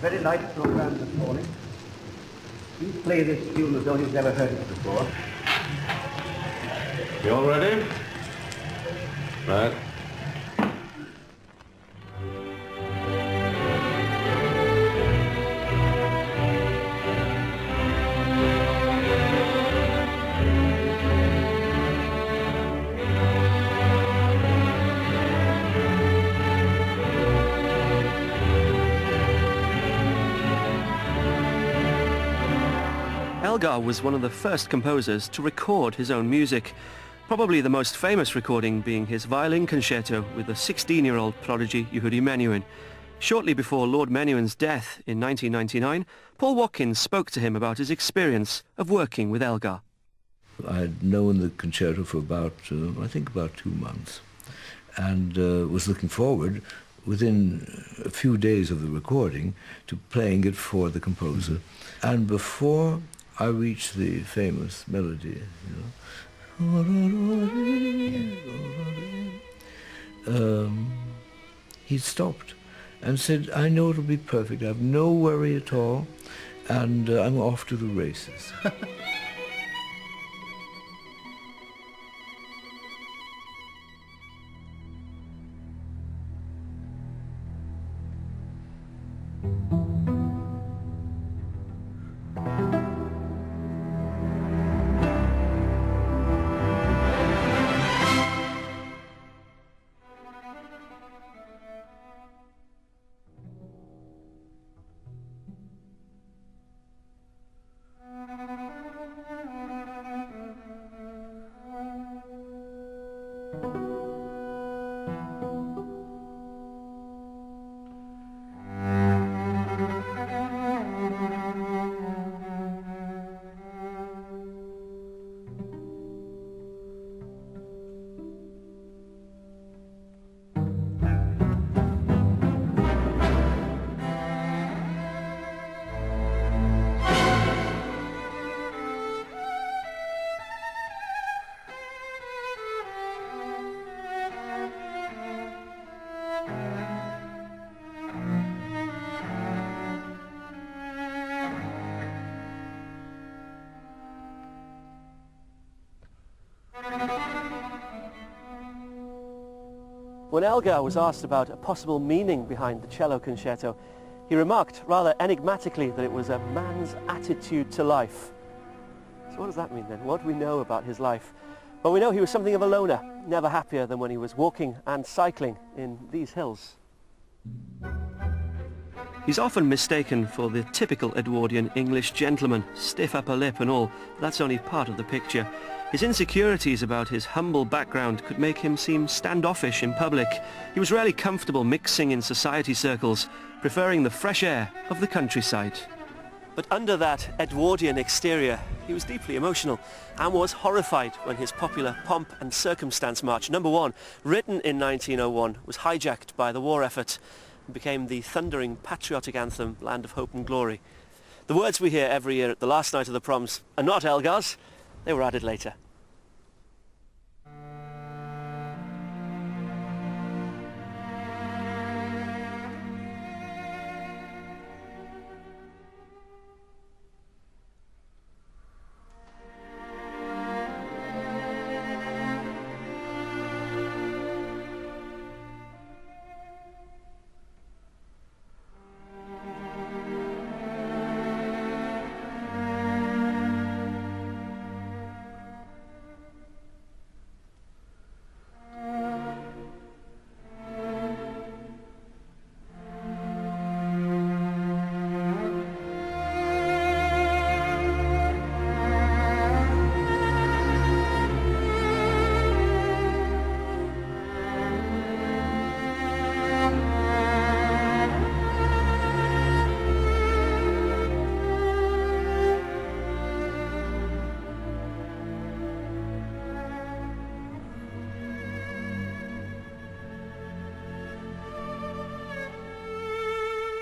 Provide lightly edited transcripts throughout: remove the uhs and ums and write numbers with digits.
Very light program this morning. You play this tune as though you've never heard it before. You all ready? Right. Elgar was one of the first composers to record his own music, probably the most famous recording being his violin concerto with the 16-year-old prodigy Yehudi Menuhin. Shortly before Lord Menuhin's death in 1999, Paul Watkins spoke to him about his experience of working with Elgar. I had known the concerto for about 2 months, and was looking forward, within a few days of the recording, to playing it for the composer. And before I reached the famous melody, he stopped and said, "I know it'll be perfect. I have no worry at all, and I'm off to the races." When Elgar was asked about a possible meaning behind the cello concerto, he remarked rather enigmatically that it was a man's attitude to life. So what does that mean then? What do we know about his life? Well, we know he was something of a loner, never happier than when he was walking and cycling in these hills. He's often mistaken for the typical Edwardian English gentleman, stiff upper lip and all, but that's only part of the picture. His insecurities about his humble background could make him seem standoffish in public. He was rarely comfortable mixing in society circles, preferring the fresh air of the countryside. But under that Edwardian exterior, he was deeply emotional and was horrified when his popular Pomp and Circumstance March, No. 1, written in 1901, was hijacked by the war effort and became the thundering patriotic anthem, Land of Hope and Glory. The words we hear every year at the last night of the proms are not Elgar's. They were added later.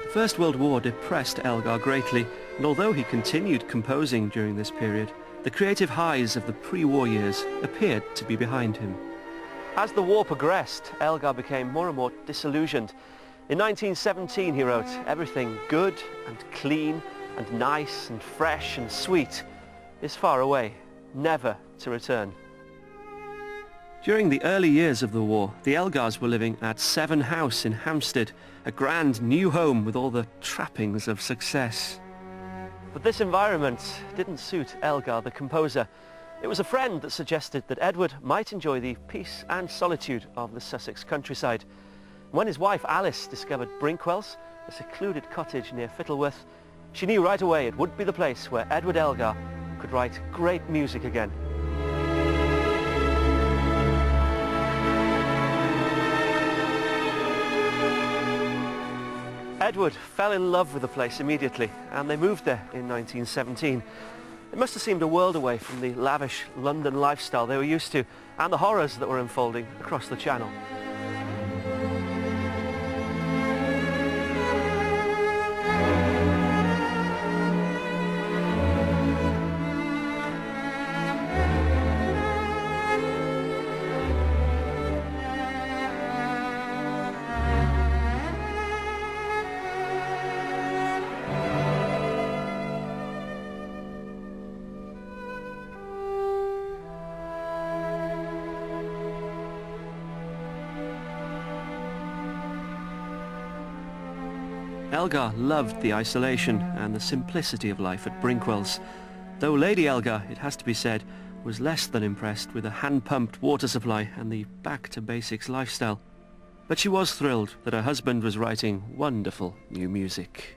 The First World War depressed Elgar greatly, and although he continued composing during this period, the creative highs of the pre-war years appeared to be behind him. As the war progressed, Elgar became more and more disillusioned, In 1917 he wrote, "Everything good and clean and nice and fresh and sweet is far away, never to return." During the early years of the war, the Elgars were living at Seven House in Hampstead, a grand new home with all the trappings of success. But this environment didn't suit Elgar, the composer. It was a friend that suggested that Edward might enjoy the peace and solitude of the Sussex countryside. When his wife Alice discovered Brinkwells, a secluded cottage near Fittleworth, she knew right away it would be the place where Edward Elgar could write great music again. Edward fell in love with the place immediately, and they moved there in 1917. It must have seemed a world away from the lavish London lifestyle they were used to and the horrors that were unfolding across the Channel. Elgar loved the isolation and the simplicity of life at Brinkwells, though Lady Elgar, it has to be said, was less than impressed with a hand-pumped water supply and the back-to-basics lifestyle. But she was thrilled that her husband was writing wonderful new music.